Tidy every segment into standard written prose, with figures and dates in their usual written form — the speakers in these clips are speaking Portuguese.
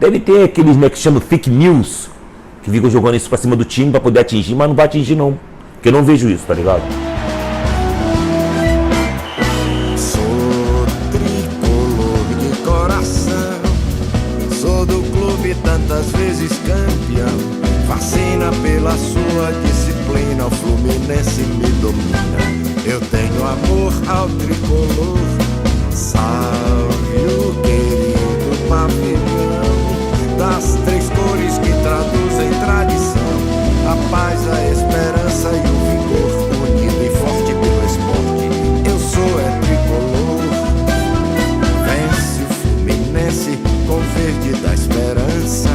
Deve ter aqueles, né, que chamam fake news, que ficam jogando isso pra cima do time pra poder atingir, mas não vai atingir não. Porque eu não vejo isso, tá ligado? Sou tricolor de coração, sou do clube tantas vezes campeão. Fascina pela sua disciplina, o Fluminense me domina. Eu tenho amor ao tricolor, salve o querido pavilhão das três cores que traduzem tradição, a paz, a esperança e o vigor, unido e forte pelo esporte. Eu sou tricolor, vence o Fluminense com verde da esperança,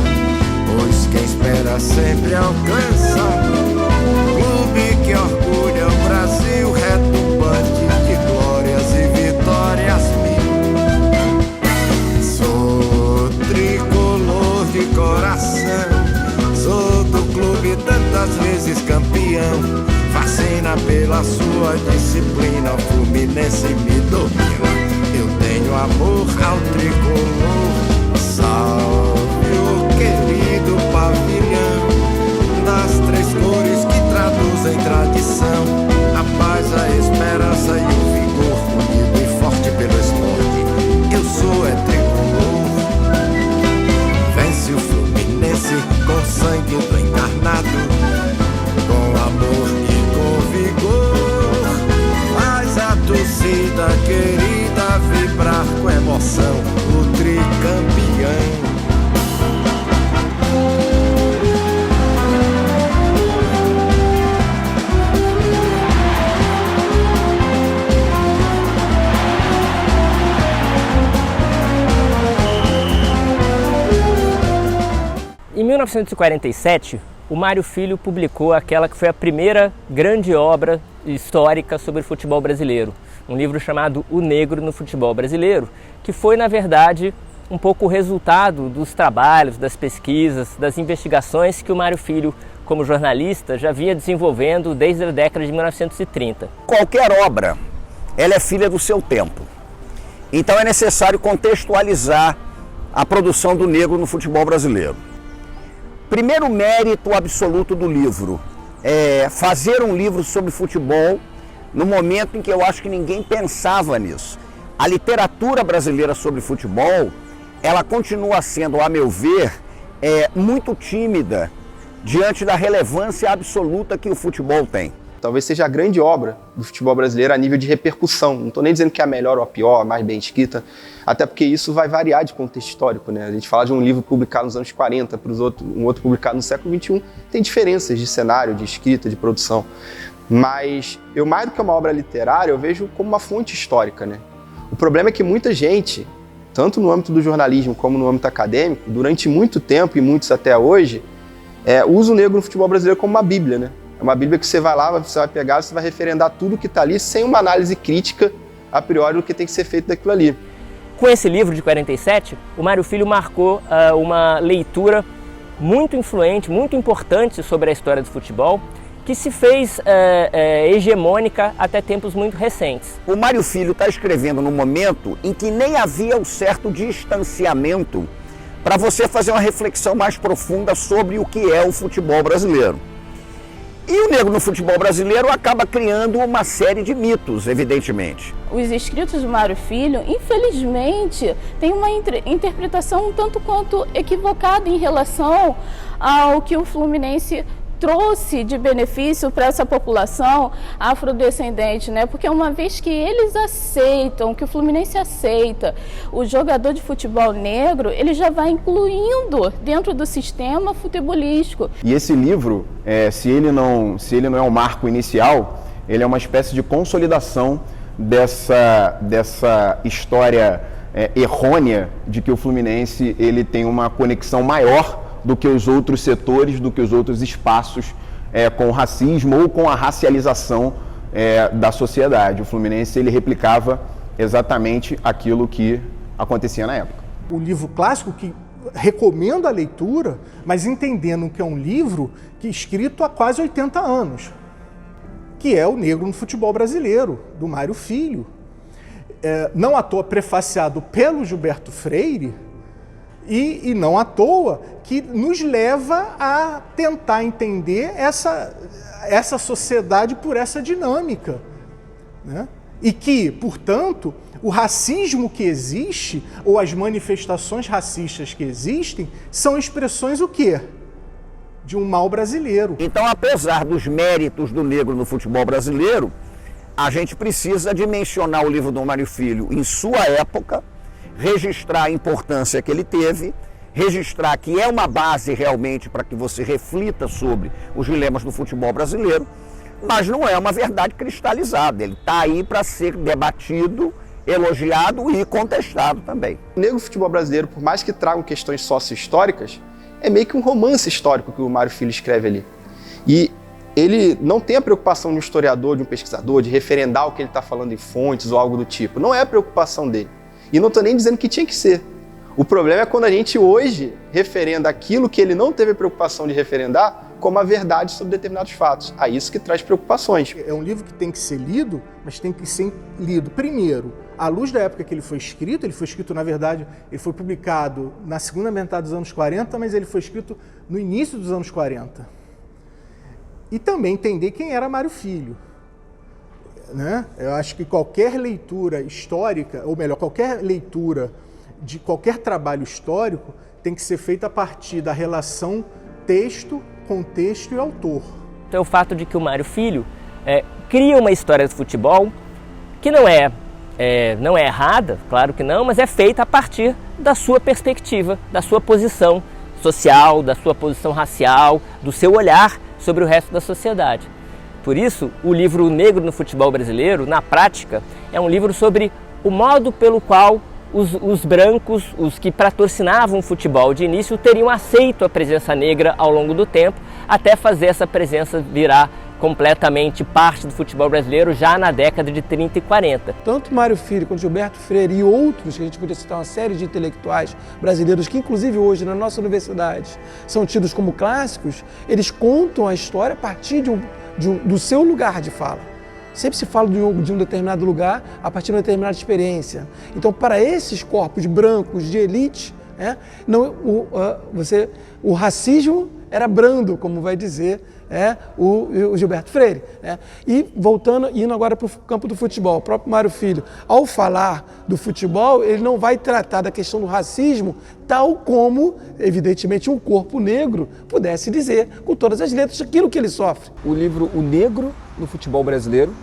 pois quem espera sempre alcança. Clube que orgulha o Brasil, retumbante de glórias e vitórias mil. Sou tricolor de coração, sou do clube tantas vezes campeão. Fascina pela sua disciplina, o Fluminense me domina. Eu tenho amor ao tricolor, salve o querido pavilhão das três cores que traduzem tradição, a paz, a esperança e o vigor, unido e forte pelo esporte. Eu sou tricolor, vence o Fluminense com sangue do encarnado, com amor e com vigor, faz a torcida querida vibrar com emoção, o tricampeão. Em 1947, o Mário Filho publicou aquela que foi a primeira grande obra histórica sobre o futebol brasileiro, um livro chamado O Negro no Futebol Brasileiro, que foi, na verdade, um pouco o resultado dos trabalhos, das pesquisas, das investigações que o Mário Filho, como jornalista, já vinha desenvolvendo desde a década de 1930. Qualquer obra, ela é filha do seu tempo. Então é necessário contextualizar a produção do negro no futebol brasileiro. Primeiro mérito absoluto do livro é fazer um livro sobre futebol no momento em que eu acho que ninguém pensava nisso. A literatura brasileira sobre futebol, ela continua sendo, a meu ver, muito tímida diante da relevância absoluta que o futebol tem. Talvez seja a grande obra do futebol brasileiro a nível de repercussão. Não estou nem dizendo que é a melhor ou a pior, a mais bem escrita, até porque isso vai variar de contexto histórico, né? A gente fala de um livro publicado nos anos 40 para um outro publicado no século XXI, tem diferenças de cenário, de escrita, de produção. Mas eu, mais do que uma obra literária, eu vejo como uma fonte histórica, né? O problema é que muita gente, tanto no âmbito do jornalismo como no âmbito acadêmico, durante muito tempo e muitos até hoje, usa o negro no futebol brasileiro como uma bíblia, né? É uma bíblia que você vai lá, você vai pegar, você vai referendar tudo que está ali sem uma análise crítica a priori do que tem que ser feito daquilo ali. Com esse livro de 47, o Mário Filho marcou uma leitura muito influente, muito importante sobre a história do futebol, que se fez hegemônica até tempos muito recentes. O Mário Filho está escrevendo num momento em que nem havia um certo distanciamento para você fazer uma reflexão mais profunda sobre o que é o futebol brasileiro. E o negro no futebol brasileiro acaba criando uma série de mitos, evidentemente. Os escritos do Mário Filho, infelizmente, têm uma interpretação um tanto quanto equivocada em relação ao que o Fluminense trouxe de benefício para essa população afrodescendente, né? Porque uma vez que eles aceitam, que o Fluminense aceita o jogador de futebol negro, ele já vai incluindo dentro do sistema futebolístico. E esse livro, se ele não é um marco inicial, ele é uma espécie de consolidação dessa história errônea de que o Fluminense ele tem uma conexão maior do que os outros setores, do que os outros espaços com o racismo ou com a racialização da sociedade. O Fluminense ele replicava exatamente aquilo que acontecia na época. Um livro clássico que recomendo a leitura, mas entendendo que é um livro que é escrito há quase 80 anos, que é O Negro no Futebol Brasileiro, do Mário Filho. Não à toa prefaciado pelo Gilberto Freire, E não à toa que nos leva a tentar entender essa sociedade por essa dinâmica, né? E que, portanto, o racismo que existe, ou as manifestações racistas que existem, são expressões o quê? De um mal brasileiro. Então, apesar dos méritos do negro no futebol brasileiro, a gente precisa dimensionar o livro do Mário Filho em sua época, registrar a importância que ele teve, registrar que é uma base realmente para que você reflita sobre os dilemas do futebol brasileiro, mas não é uma verdade cristalizada. Ele está aí para ser debatido, elogiado e contestado também. O negro futebol brasileiro, por mais que tragam questões sócio-históricas, é meio que um romance histórico que o Mário Filho escreve ali. E ele não tem a preocupação de um historiador, de um pesquisador, de referendar o que ele está falando em fontes ou algo do tipo. Não é a preocupação dele. E não estou nem dizendo que tinha que ser. O problema é quando a gente hoje referenda aquilo que ele não teve a preocupação de referendar como a verdade sobre determinados fatos. É isso que traz preocupações. É um livro que tem que ser lido, mas tem que ser lido, primeiro, à luz da época que ele foi escrito, na verdade, ele foi publicado na segunda metade dos anos 40, mas ele foi escrito no início dos anos 40. E também entender quem era Mário Filho, né? Eu acho que qualquer leitura histórica, ou melhor, qualquer leitura de qualquer trabalho histórico tem que ser feita a partir da relação texto, contexto e autor. Então, o fato de que o Mário Filho cria uma história do futebol que não é errada, claro que não, mas é feita a partir da sua perspectiva, da sua posição social, da sua posição racial, do seu olhar sobre o resto da sociedade. Por isso, o livro O Negro no Futebol Brasileiro, na prática, é um livro sobre o modo pelo qual os brancos, os que patrocinavam o futebol de início, teriam aceito a presença negra ao longo do tempo, até fazer essa presença virar completamente parte do futebol brasileiro já na década de 30 e 40. Tanto Mário Filho quanto Gilberto Freire e outros, que a gente podia citar uma série de intelectuais brasileiros que inclusive hoje na nossa universidade são tidos como clássicos, eles contam a história a partir do seu lugar de fala. Sempre se fala de um determinado lugar a partir de uma determinada experiência. Então, para esses corpos brancos de elite, o racismo era brando, como vai dizer o Gilberto Freire. E indo agora para o campo do futebol, o próprio Mário Filho, ao falar do futebol, ele não vai tratar da questão do racismo tal como, evidentemente, um corpo negro pudesse dizer, com todas as letras, aquilo que ele sofre. O livro O Negro no Futebol Brasileiro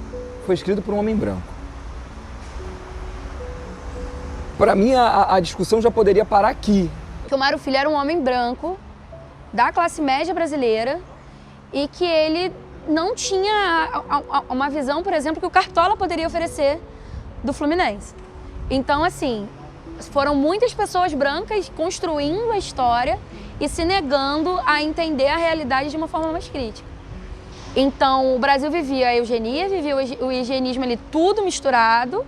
foi escrito por um homem branco. Para mim, a discussão já poderia parar aqui. O Mário Filho era um homem branco, da classe média brasileira, e que ele não tinha uma visão, por exemplo, que o Cartola poderia oferecer do Fluminense. Então, assim, foram muitas pessoas brancas construindo a história e se negando a entender a realidade de uma forma mais crítica. Então, o Brasil vivia a eugenia, vivia o higienismo ali, tudo misturado,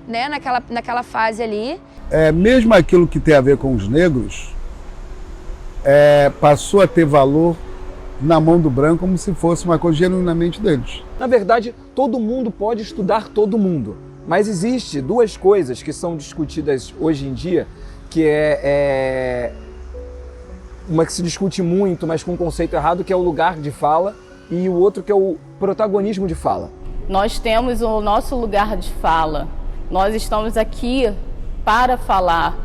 né, naquela fase ali. Mesmo aquilo que tem a ver com os negros, passou a ter valor na mão do branco como se fosse uma coisa genuinamente deles. Na verdade, todo mundo pode estudar todo mundo, mas existe duas coisas que são discutidas hoje em dia, que uma que se discute muito, mas com um conceito errado, que é o lugar de fala, e o outro que é o protagonismo de fala. Nós temos o nosso lugar de fala, nós estamos aqui para falar.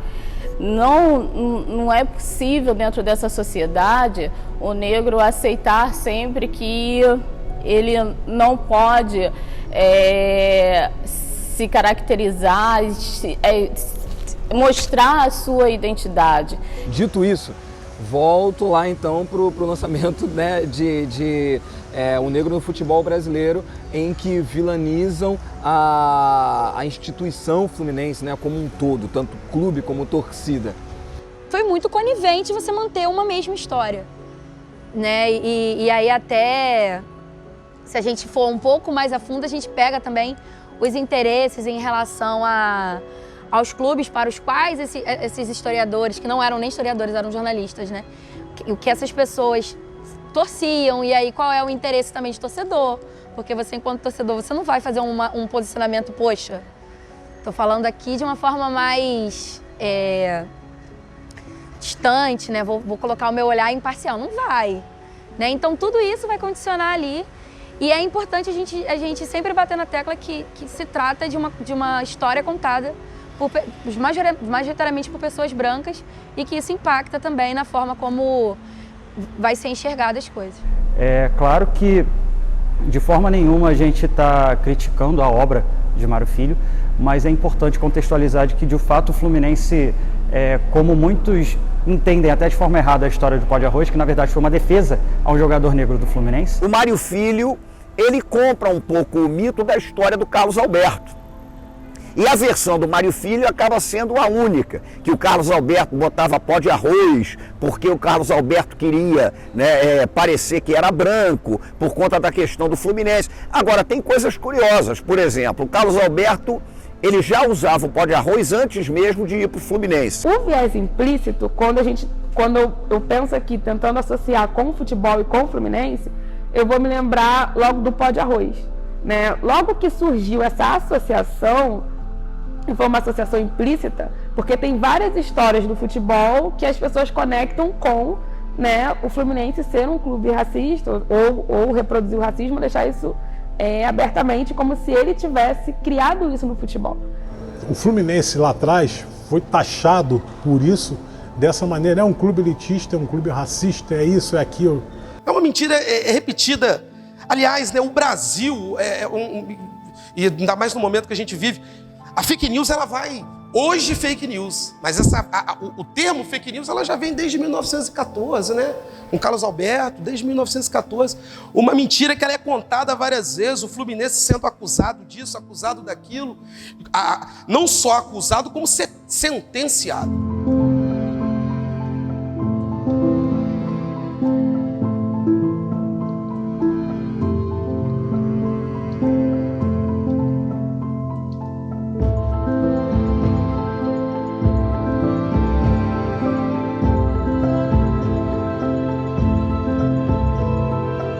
Não é possível dentro dessa sociedade o negro aceitar sempre que ele não pode se caracterizar, mostrar a sua identidade. Dito isso, volto lá então para o lançamento, né, O Negro no Futebol Brasileiro, em que vilanizam a instituição fluminense, né, como um todo, tanto clube como torcida. Foi muito conivente você manter uma mesma história, né? E aí até, se a gente for um pouco mais a fundo, a gente pega também os interesses em relação aos clubes para os quais esses historiadores, que não eram nem historiadores, eram jornalistas, né? O que essas pessoas torciam, e aí qual é o interesse também de torcedor, porque você, enquanto torcedor, você não vai fazer um posicionamento, poxa, tô falando aqui de uma forma mais distante, né? Vou colocar o meu olhar imparcial. Não vai, né? Então tudo isso vai condicionar ali. E é importante a gente sempre bater na tecla que se trata de uma história contada majoritariamente por pessoas brancas e que isso impacta também na forma como vai ser enxergada as coisas. É claro que de forma nenhuma a gente está criticando a obra de Mário Filho, mas é importante contextualizar de que de fato o Fluminense, como muitos entendem até de forma errada a história do Pó de Arroz, que na verdade foi uma defesa a um jogador negro do Fluminense. O Mário Filho, ele compra um pouco o mito da história do Carlos Alberto. E a versão do Mário Filho acaba sendo a única, que o Carlos Alberto botava pó de arroz, porque o Carlos Alberto queria, né, parecer que era branco, por conta da questão do Fluminense. Agora, tem coisas curiosas, por exemplo, o Carlos Alberto, ele já usava o pó de arroz antes mesmo de ir para o Fluminense. O viés implícito, quando eu penso aqui, tentando associar com o futebol e com o Fluminense, eu vou me lembrar logo do pó de arroz, né? Logo que surgiu essa associação, foi uma associação implícita, porque tem várias histórias do futebol que as pessoas conectam com, né, o Fluminense ser um clube racista ou reproduzir o racismo, deixar isso abertamente, como se ele tivesse criado isso no futebol. O Fluminense lá atrás foi taxado por isso, dessa maneira. É um clube elitista, é um clube racista, é isso, é aquilo. É uma mentira é repetida. Aliás, né, o Brasil, e ainda mais no momento que a gente vive, a fake news, ela vai... Hoje, fake news. Mas o termo fake news, ela já vem desde 1914, né? Com Carlos Alberto, desde 1914. Uma mentira que ela é contada várias vezes. O Fluminense sendo acusado disso, acusado daquilo. Não só acusado, como sentenciado.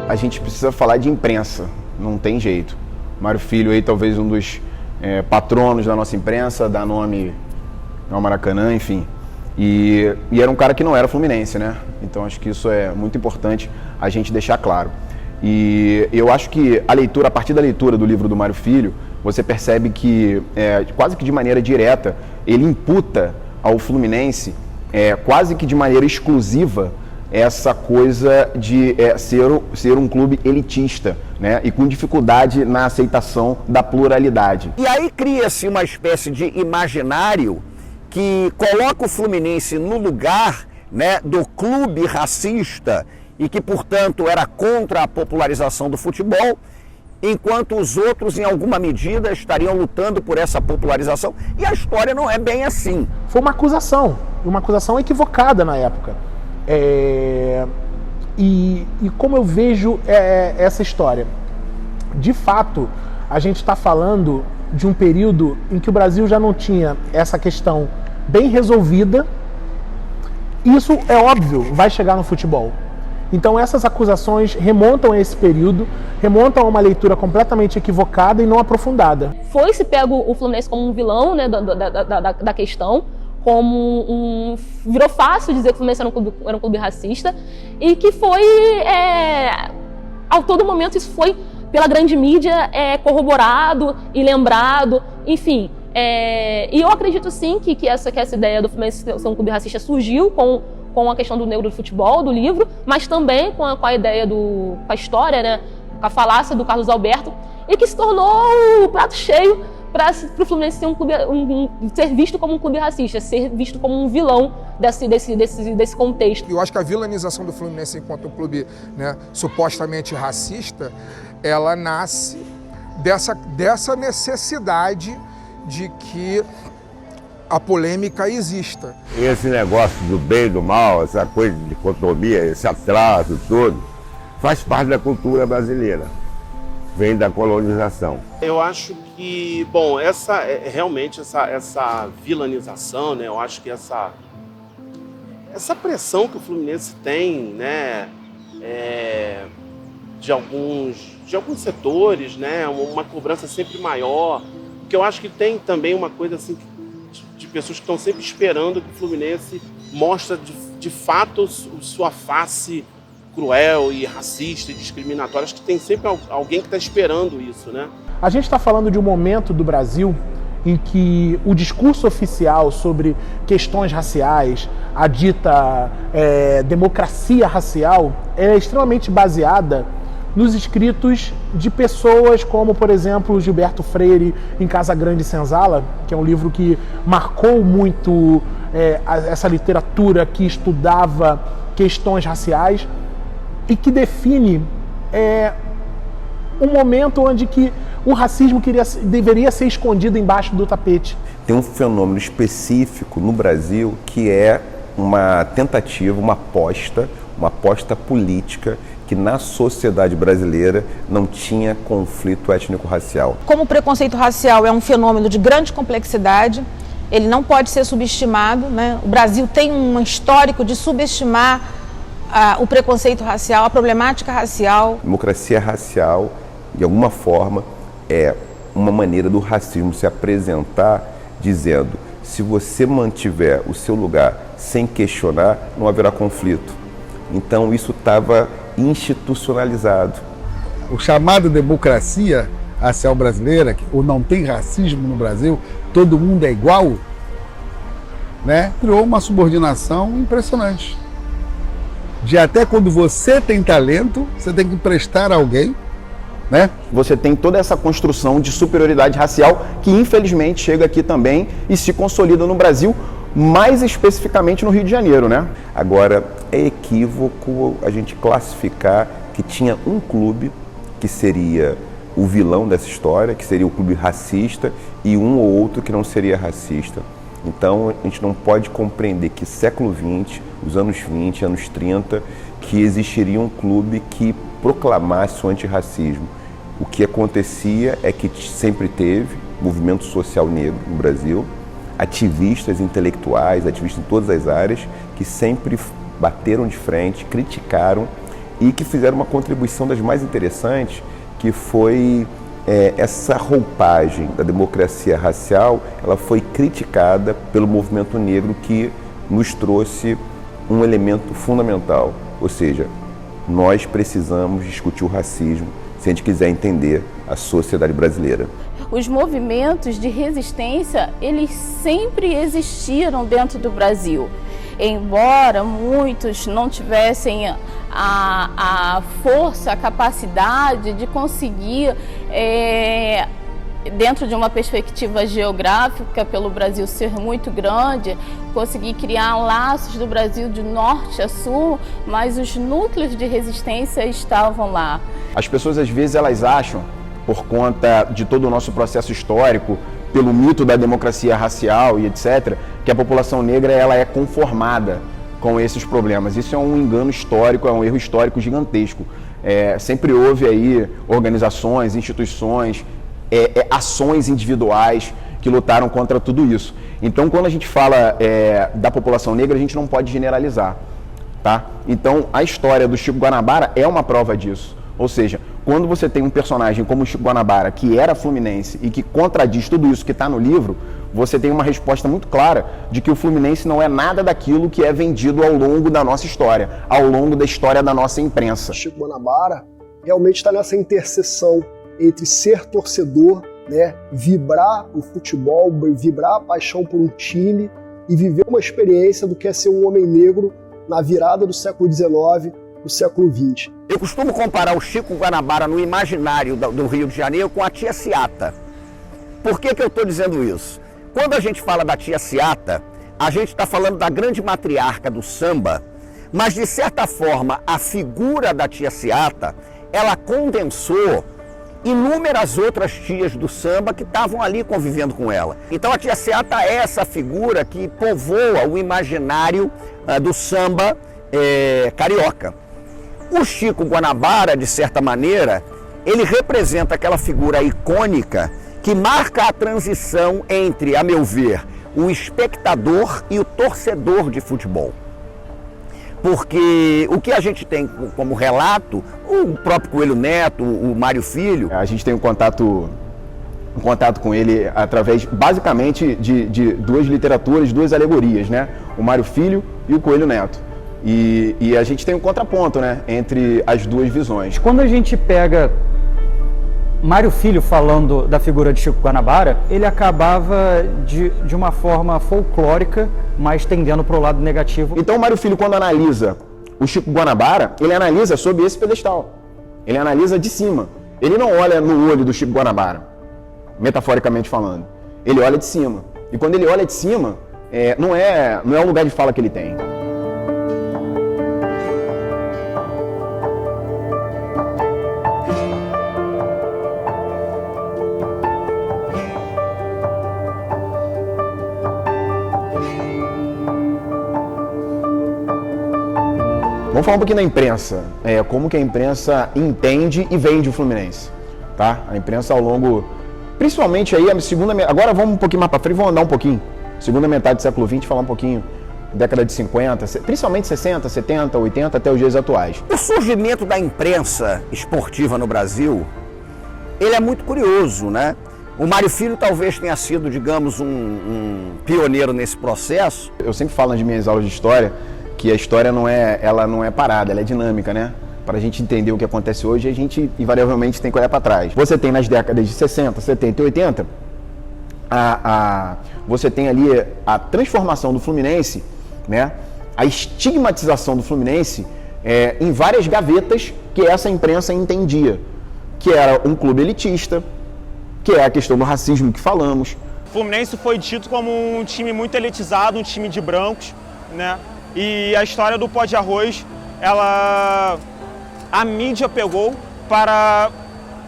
A gente precisa falar de imprensa, não tem jeito. Mário Filho aí, talvez um dos patronos da nossa imprensa, dá nome ao Maracanã, enfim. E era um cara que não era fluminense, né? Então acho que isso é muito importante a gente deixar claro. E eu acho que a partir da leitura do livro do Mário Filho, você percebe que, quase que de maneira direta, ele imputa ao Fluminense, quase que de maneira exclusiva, essa coisa de ser um clube elitista, né? E com dificuldade na aceitação da pluralidade. E aí cria-se uma espécie de imaginário que coloca o Fluminense no lugar, né, do clube racista e que, portanto, era contra a popularização do futebol, enquanto os outros, em alguma medida, estariam lutando por essa popularização. E a história não é bem assim. Foi uma acusação equivocada na época. E como eu vejo essa história? De fato, a gente está falando de um período em que o Brasil já não tinha essa questão bem resolvida. Isso, é óbvio, vai chegar no futebol. Então essas acusações remontam a esse período, remontam a uma leitura completamente equivocada e não aprofundada. Foi-se pego o Fluminense como um vilão, né, da questão, virou fácil dizer que o Fluminense era um clube racista, e que foi, a todo momento isso foi, pela grande mídia, corroborado e lembrado, enfim. E eu acredito sim que essa ideia do Fluminense ser um clube racista surgiu com a questão do negro do futebol, do livro, mas também com a ideia com a história, né, com a falácia do Carlos Alberto, e que se tornou o prato cheio para o Fluminense ser ser visto como um clube racista, ser visto como um vilão desse contexto. Eu acho que a vilanização do Fluminense enquanto um clube, né, supostamente racista, ela nasce dessa necessidade de que a polêmica exista. Esse negócio do bem e do mal, essa coisa de dicotomia, esse atraso todo, faz parte da cultura brasileira. Vem da colonização. Eu acho que, bom, realmente essa vilanização, né? Eu acho que essa pressão que o Fluminense tem, né? De alguns setores, né? Uma cobrança sempre maior. Porque eu acho que tem também uma coisa assim de pessoas que estão sempre esperando que o Fluminense mostra de fato sua face cruel e racista e discriminatória. Acho que tem sempre alguém que está esperando isso, né? A gente está falando de um momento do Brasil em que o discurso oficial sobre questões raciais, a dita democracia racial, é extremamente baseada nos escritos de pessoas como, por exemplo, Gilberto Freire em Casa Grande e Senzala, que é um livro que marcou muito essa literatura que estudava questões raciais e que define um momento onde que o racismo deveria ser escondido embaixo do tapete. Tem um fenômeno específico no Brasil que é uma tentativa, uma aposta política que na sociedade brasileira não tinha conflito étnico-racial. Como o preconceito racial é um fenômeno de grande complexidade, ele não pode ser subestimado, né? O Brasil tem um histórico de subestimar o preconceito racial, a problemática racial. Democracia racial, de alguma forma, é uma maneira do racismo se apresentar dizendo: se você mantiver o seu lugar sem questionar, não haverá conflito. Então isso estava institucionalizado. O chamado democracia racial brasileira, ou não tem racismo no Brasil, todo mundo é igual, né? Criou uma subordinação impressionante. De até quando você tem talento, você tem que emprestar a alguém, né? Você tem toda essa construção de superioridade racial que infelizmente chega aqui também e se consolida no Brasil, mais especificamente no Rio de Janeiro, né? Agora, é equívoco a gente classificar que tinha um clube que seria o vilão dessa história, que seria o clube racista, e um ou outro que não seria racista. Então, a gente não pode compreender que século XX, os anos 20, anos 30, que existiria um clube que proclamasse o antirracismo. O que acontecia é que sempre teve movimento social negro no Brasil, ativistas intelectuais, ativistas em todas as áreas, que sempre bateram de frente, criticaram e que fizeram uma contribuição das mais interessantes, que foi essa roupagem da democracia racial. Ela foi criticada pelo movimento negro, que nos trouxe um elemento fundamental, ou seja, nós precisamos discutir o racismo se a gente quiser entender a sociedade brasileira. Os movimentos de resistência, eles sempre existiram dentro do Brasil. Embora muitos não tivessem a força, a capacidade de conseguir, dentro de uma perspectiva geográfica, pelo Brasil ser muito grande, conseguir criar laços do Brasil de norte a sul, mas os núcleos de resistência estavam lá. As pessoas às vezes elas acham, por conta de todo o nosso processo histórico, pelo mito da democracia racial e etc., que a população negra ela é conformada com esses problemas. Isso é um engano histórico, é um erro histórico gigantesco. Sempre houve aí organizações, instituições, ações individuais que lutaram contra tudo isso. Então, quando a gente fala da população negra, a gente não pode generalizar, tá? Então, a história do Chico Guanabara é uma prova disso. Ou seja, quando você tem um personagem como o Chico Guanabara, que era fluminense e que contradiz tudo isso que está no livro, você tem uma resposta muito clara de que o Fluminense não é nada daquilo que é vendido ao longo da nossa história, ao longo da história da nossa imprensa. Chico Guanabara realmente está nessa interseção entre ser torcedor, né, vibrar o futebol, vibrar a paixão por um time e viver uma experiência do que é ser um homem negro na virada do século XIX do século XX. Eu costumo comparar o Chico Guanabara no imaginário do Rio de Janeiro com a tia Ciata. Por que eu estou dizendo isso? Quando a gente fala da tia Ciata, a gente está falando da grande matriarca do samba, mas de certa forma a figura da tia Ciata, ela condensou inúmeras outras tias do samba que estavam ali convivendo com ela. Então a tia Ciata é essa figura que povoa o imaginário do samba carioca. O Chico Guanabara, de certa maneira, ele representa aquela figura icônica que marca a transição entre, a meu ver, o espectador e o torcedor de futebol. Porque o que a gente tem como relato, o próprio Coelho Neto, o Mário Filho, a gente tem um contato contato com ele através, basicamente, de duas literaturas, duas alegorias, né? O Mário Filho e o Coelho Neto. E a gente tem um contraponto, né, entre as duas visões. Quando a gente pega Mário Filho falando da figura de Chico Guanabara, ele acabava de uma forma folclórica, mas tendendo para o lado negativo. Então o Mário Filho, quando analisa o Chico Guanabara, ele analisa sob esse pedestal. Ele analisa de cima. Ele não olha no olho do Chico Guanabara, metaforicamente falando. Ele olha de cima. E quando ele olha de cima, não é o lugar de fala que ele tem. Vamos falar um pouquinho da imprensa, como que a imprensa entende e vende o Fluminense, tá? A imprensa ao longo, principalmente aí, agora vamos um pouquinho mais para frente, vamos andar um pouquinho, segunda metade do século XX, falar um pouquinho, década de 50, principalmente 60, 70, 80, até os dias atuais. O surgimento da imprensa esportiva no Brasil, ele é muito curioso, né? O Mário Filho talvez tenha sido, digamos, um pioneiro nesse processo. Eu sempre falo nas minhas aulas de história que a história ela não é parada, ela é dinâmica, né? Para a gente entender o que acontece hoje, a gente invariavelmente tem que olhar para trás. Você tem nas décadas de 60, 70 e 80, você tem ali a transformação do Fluminense, né? A estigmatização do Fluminense em várias gavetas que essa imprensa entendia, que era um clube elitista, que é a questão do racismo que falamos. O Fluminense foi dito como um time muito elitizado, um time de brancos, né? E a história do pó de arroz, a mídia pegou para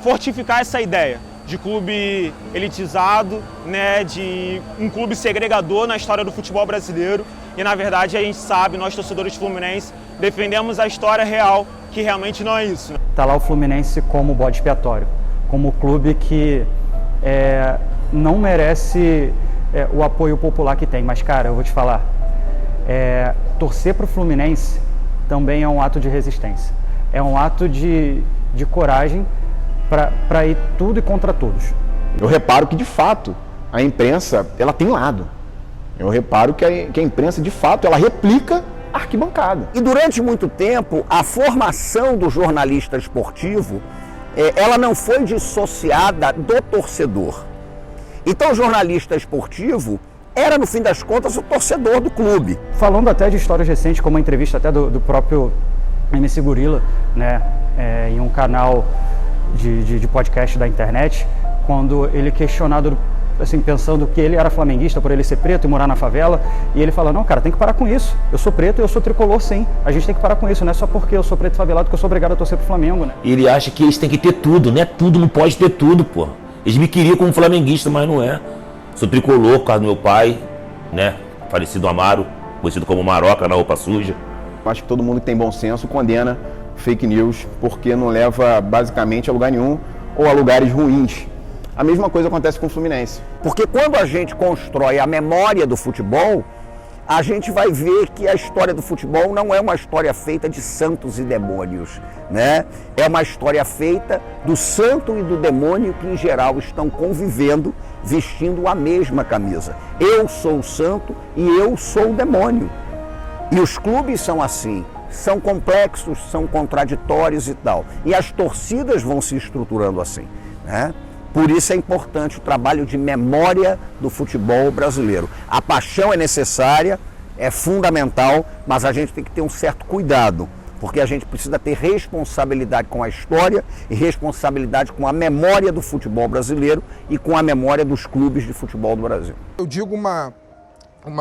fortificar essa ideia de clube elitizado, né, de um clube segregador na história do futebol brasileiro. E na verdade a gente sabe, nós torcedores do Fluminense, defendemos a história real, que realmente não é isso. Tá lá o Fluminense como bode expiatório, como clube que não merece o apoio popular que tem. Mas cara, eu vou te falar, torcer para o Fluminense também é um ato de resistência. É um ato de coragem para ir tudo e contra todos. Eu reparo que, de fato, a imprensa ela tem lado. Eu reparo que a imprensa, de fato, ela replica a arquibancada. E durante muito tempo, a formação do jornalista esportivo, ela não foi dissociada do torcedor. Então, o jornalista esportivo era, no fim das contas, o torcedor do clube. Falando até de histórias recentes, como a entrevista até do próprio MC Gorila, né, em um canal de podcast da internet, quando ele questionado, assim, pensando que ele era flamenguista por ele ser preto e morar na favela, e ele fala, não, cara, tem que parar com isso. Eu sou preto e eu sou tricolor, sim. A gente tem que parar com isso, não é só porque eu sou preto e favelado que eu sou obrigado a torcer pro Flamengo, né? E ele acha que eles têm que ter tudo, né? Tudo não pode ter tudo, pô. Eles me queriam como flamenguista, mas não é. Sou tricolor por causa do meu pai, né? Falecido Amaro, conhecido como Maroca na roupa suja. Acho que todo mundo que tem bom senso condena fake news porque não leva basicamente a lugar nenhum ou a lugares ruins. A mesma coisa acontece com o Fluminense. Porque quando a gente constrói a memória do futebol, a gente vai ver que a história do futebol não é uma história feita de santos e demônios, né? É uma história feita do santo e do demônio que, em geral, estão convivendo, vestindo a mesma camisa. Eu sou o santo e eu sou o demônio. E os clubes são assim, são complexos, são contraditórios e tal. E as torcidas vão se estruturando assim, né? Por isso é importante o trabalho de memória do futebol brasileiro. A paixão é necessária, é fundamental, mas a gente tem que ter um certo cuidado, porque a gente precisa ter responsabilidade com a história e responsabilidade com a memória do futebol brasileiro e com a memória dos clubes de futebol do Brasil. Eu digo uma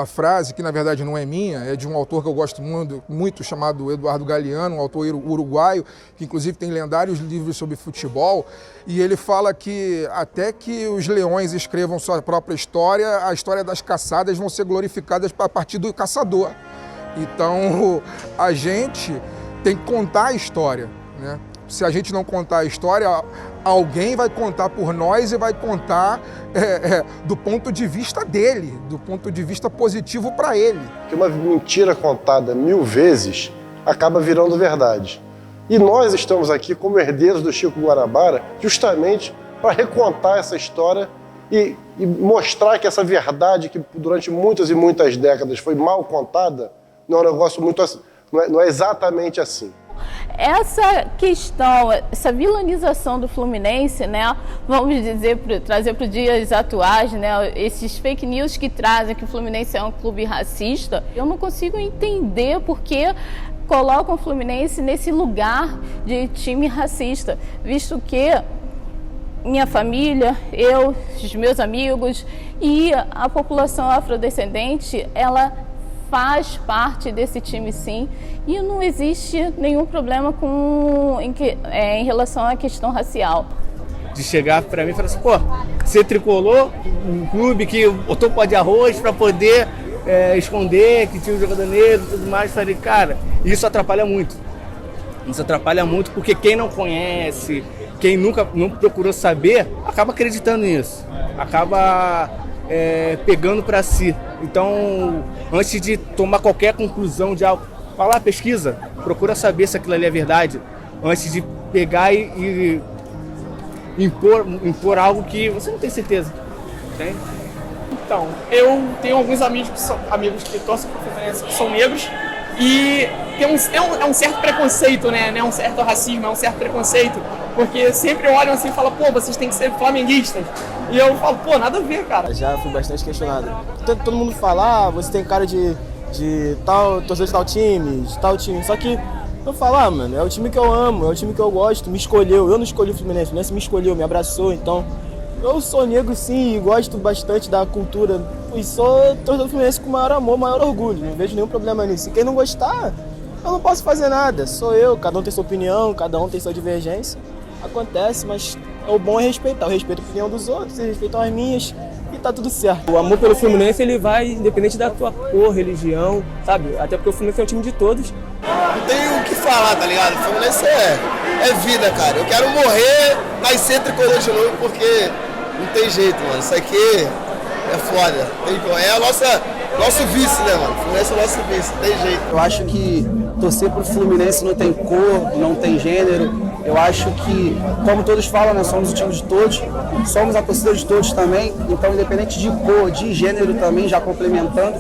frase que na verdade não é minha, é de um autor que eu gosto muito chamado Eduardo Galeano, um autor uruguaio, que inclusive tem lendários livros sobre futebol, e ele fala que até que os leões escrevam sua própria história, a história das caçadas vão ser glorificadas a partir do caçador. Então a gente tem que contar a história, né? Se a gente não contar a história, alguém vai contar por nós e vai contar do ponto de vista dele, do ponto de vista positivo para ele. Que uma mentira contada 1000 vezes acaba virando verdade. E nós estamos aqui como herdeiros do Chico Guanabara justamente para recontar essa história e mostrar que essa verdade que durante muitas e muitas décadas foi mal contada, não é um negócio muito assim, não é exatamente assim. Essa questão, essa vilanização do Fluminense, né, vamos dizer, trazer para os dias atuais, né, esses fake news que trazem que o Fluminense é um clube racista, eu não consigo entender porque colocam o Fluminense nesse lugar de time racista, visto que minha família, eu, os meus amigos e a população afrodescendente, ela faz parte desse time, sim, e não existe nenhum problema em relação à questão racial. De chegar para mim e falar assim, pô, você tricolor, um clube que botou pó de arroz para poder esconder que tinha um jogador negro e tudo mais. Falei, cara, isso atrapalha muito. Isso atrapalha muito porque quem não conhece, quem nunca não procurou saber, acaba acreditando nisso. Acaba pegando para si. Então, antes de tomar qualquer conclusão de algo, vai lá, pesquisa, procura saber se aquilo ali é verdade, antes de pegar e impor algo que você não tem certeza. Entende? Então, eu tenho alguns amigos que torcem para o Fluminense, que são negros, e tem um certo preconceito, né? Não é um certo racismo, é um certo preconceito, porque sempre olham assim e falam, pô, vocês têm que ser flamenguistas. E eu falo, pô, nada a ver, cara. Já fui bastante questionado. Todo mundo fala, você tem cara de torcedor de tal time, só que eu falo, mano, é o time que eu amo, é o time que eu gosto, me escolheu. Eu não escolhi o Fluminense me escolheu, me abraçou, então eu sou negro sim e gosto bastante da cultura e sou torcedor do Fluminense com maior amor, maior orgulho, não vejo nenhum problema nisso. E quem não gostar, eu não posso fazer nada, sou eu, cada um tem sua opinião, cada um tem sua divergência, acontece, mas o bom é respeitar, eu respeito a opinião dos outros, eles respeitam as minhas e tá tudo certo. O amor pelo Fluminense, ele vai independente da tua cor, religião, sabe? Até porque o Fluminense é um time de todos. Não tem o que falar, tá ligado? O Fluminense é vida, cara. Eu quero morrer, nascer tricolor de novo, porque não tem jeito, mano. Isso aqui é foda. É nosso vice, né, mano? O Fluminense é o nosso vice, não tem jeito. Eu acho que torcer pro Fluminense não tem cor, não tem gênero. Eu acho que, como todos falam, nós somos o time de todos, somos a torcida de todos também. Então, independente de cor, de gênero também, já complementando,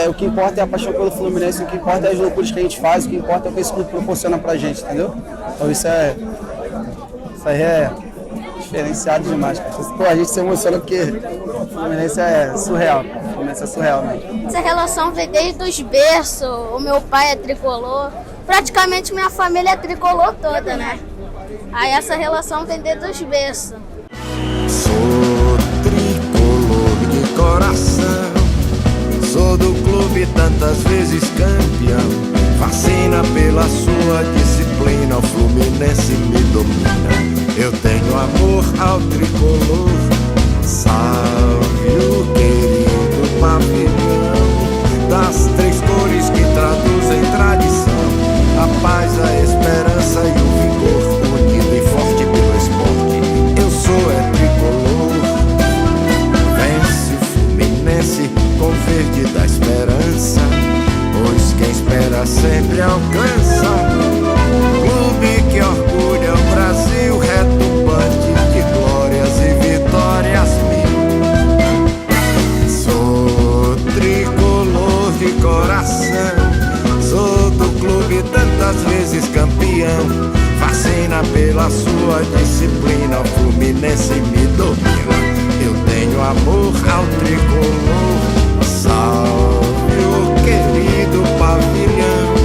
o que importa é a paixão pelo Fluminense, o que importa é as loucuras que a gente faz, o que importa é o que esse clube proporciona pra gente, entendeu? Então isso aí é diferenciado demais, cara. Pô, a gente se emociona porque o Fluminense é surreal, o Fluminense é surreal mesmo. Essa relação vem desde os berços, o meu pai é tricolor, praticamente minha família é tricolor toda, né? Aí essa relação vem desde os berços. Sou tricolor de coração, sou do clube tantas vezes campeão, fascina pela sua disciplina, o Fluminense me domina. Eu tenho amor ao tricolor, salve o querido pavilhão, das três cores que traduzem tradição, a paz, a esperança e o vigor, unido e forte pelo esporte. Eu sou tricolor, vence o Fluminense com verde da esperança, pois quem espera sempre alcança. Clube que orgulha o Brasil, retumbante de glórias e vitórias mil. Sou tricolor de coração, sou do clube tantas vezes campeão, fascina pela sua disciplina, o Fluminense me domina. Eu tenho amor ao tricolor, salve o querido pavilhão.